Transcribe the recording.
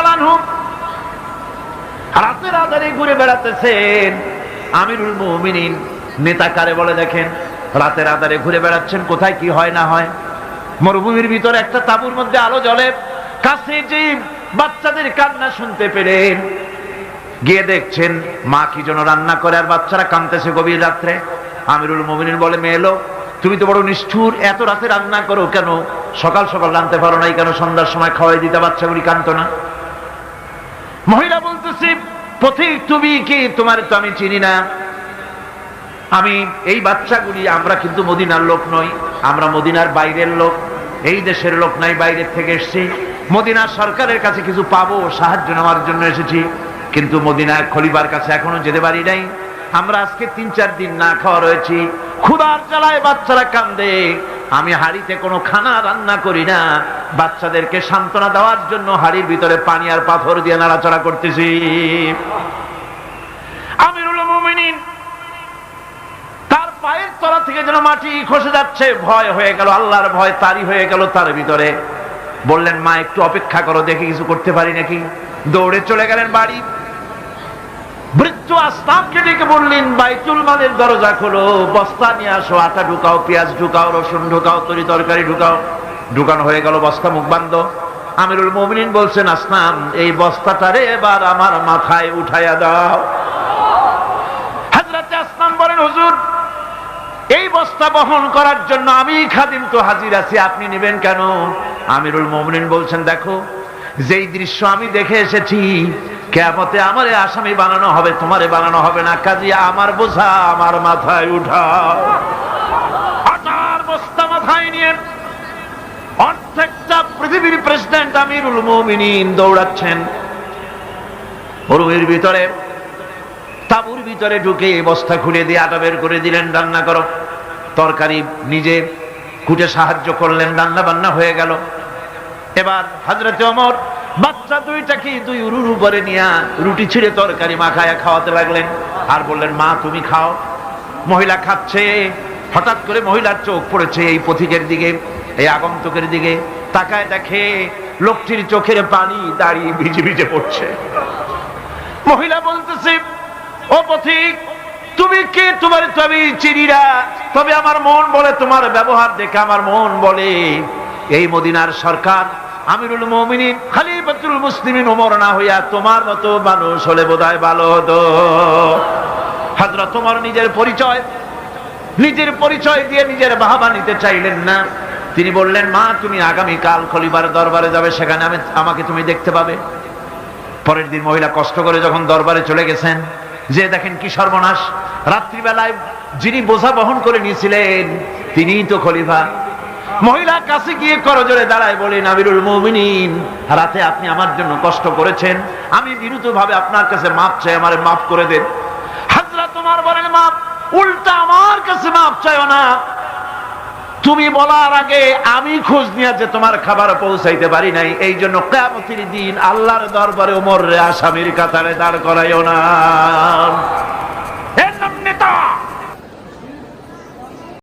তাআলা আনহু রাতের আঁধারে ঘুরে বেড়াতেছেন। আমিরুল মুমিনিন নেতা কারে বলে দেখেন, রাতের আঁধারে ঘুরে বেড়াচ্ছেন, কোথায় কি হয় না হয়। মরুভূমির ভিতরে একটা তাঁবুর মধ্যে আলো জ্বলে, কাছে যে বাচ্চাদের কান্না শুনতে পেলেন, গিয়ে দেখছেন মা কি যেন রান্না করে আর বাচ্চারা কাঁদতেছে গভীর রাত্রে। আমিরুল মুমিনিন বলে, মেয়ে এলো, তুমি তো বড় নিষ্ঠুর, এত রাতে রান্না করো কেন? সকাল সকাল রাঁধতে পারো নাই কেন? সন্ধ্যার সময় খাওয়াই দিতে, বাচ্চাগুলি কাঁদতো না। মহিলা বলতেছি, পথিক তুমি কি? তোমার তো আমি চিনি না। আমি এই বাচ্চাগুলি, আমরা কিন্তু মদিনার লোক নই, আমরা মদিনার বাইরের লোক, এই দেশের লোক নাই, বাইরের থেকে এসেছি। মদিনার সরকারের কাছে কিছু পাবো, সাহায্য নেওয়ার জন্য এসেছি, কিন্তু মদিনার খলিফার কাছে এখনো যেতে পারি নাই। আমরা আজকে 3-4 দিন না খাওয়া রয়েছি, ক্ষুধার জ্বালায় বাচ্চারা কান্দে। আমি হাড়িতে কোনো খানা রান্না করি না, বাচ্চাদেরকে সান্ত্বনা দেওয়ার জন্য হাড়ির ভিতরে পানি আর পাথর দিয়ে নাড়াচড়া করতেছি। আমিরুল মুমিনিন তার পায়ের তলা থেকে যেন মাটি খসে যাচ্ছে, ভয় হয়ে গেল, আল্লাহর ভয় তারই হয়ে গেল তার ভিতরে। বললেন, মা একটু অপেক্ষা করো, দেখি কিছু করতে পারি নাকি। দৌড়ে চলে গেলেন বাড়ি। বৃদ্ধ আসলামকে ডেকে বললেন, বাইতুল মালের দরজা খোলো, বস্তা নিয়ে আসো, আটা ঢুকাও, পেঁয়াজ ঢুকাও, রসুন ঢুকাও, তরি তরকারি ঢুকাও। ঢুকানো হয়ে গেল, বস্তা মুখ বান্ধ। আমিরুল মুমিনিন বলছেন, আসলাম এই বস্তাটারে এবার আমার মাথায় উঠাইয়া দাও। হযরত আসলাম বলেন, হুজুর এই বস্তা বহন করার জন্য আমি খাদিম তো হাজির আছি, আপনি নেবেন কেন? আমিরুল মুমিনিন বলছেন, দেখো যেই দৃশ্য আমি দেখে এসেছি, কিয়ামতে আমারে আসামি বানানো হবে, তোমারে বানানো হবে না, কাজী আমার বোঝা আমার মাথায় উঠাও। আটার বস্তা মাথায় নিয়ে অর্ধেকটা পৃথিবীর প্রেসিডেন্ট আমিরুল মুমিনিন দৌড়াচ্ছেন। মরুভূমির ভিতরে তাঁবুর ভিতরে ঢুকে বস্তা খুলে দিয়ে আটা বের করে দিলেন, রান্না করো। তরকারি নিজে কুটে সাহায্য করলেন, রান্না বান্না হয়ে গেল। এবার হযরত ওমর বাচ্চা দুইটাকে দুই উরুর উপরে নিয়ে রুটি ছিঁড়ে তরকারি মাখায়া খাওয়াতে লাগলেন, আর বললেন, মা তুমি খাও। মহিলা খাচ্ছে। হঠাৎ করে মহিলার চোখ পড়েছে এই পথিকের দিকে, এই আগন্তুকের দিকে। তাকায় দেখে লোকটির চোখের পানি দাঁড়িয়ে ভিজে ভিজে পড়ছে। মহিলা বলতেছে, ও পথিক তুমি কে? তোমার তো আমি চিনি না, তবে আমার মন বলে, তোমার ব্যবহার দেখে আমার মন বলে এই মদিনার সরকার আমিরুল মুমিনিন খলিফাতুল মুসলিমিন ওমর না হইয়া তোমার মতো মানুষ হলে বোধহয় ভালো হতো। হযরত ওমর নিজের পরিচয় দিয়ে নিজের বাহবা নিতে চাইলেন না। তিনি বললেন, মা তুমি আগামীকাল খলিফার দরবারে যাবে, সেখানে আমাকে তুমি দেখতে পাবে। পরের দিন মহিলা কষ্ট করে যখন দরবারে চলে গেছেন, যে দেখেন কি সর্বনাশ, রাত্রিবেলায় যিনি বোঝা বহন করে নিয়েছিলেন তিনিই তো খলিফা। মহিলা কাছে গিয়ে করজোড়ে দাঁড়ায় বলেন, আমিরুল মুমিনিন রাতে আপনি আমার জন্য কষ্ট করেছেন, আমি বিরুদ্ধভাবে আপনার কাছে মাপ চাই, আমারে মাফ করে দেন। হযরত ওমর বলেন, মাপ? উল্টা আমার কাছে মাপ চাইও না, তুমি বলার আগে আমি খোঁজ নিয়ে যে তোমার খাবার পৌঁছাইতে পারি নাই, এই জন্য কিয়ামতের দিন আল্লাহর দরবারে ওমর রে আসামির কাতারে দাঁড় করাইও না।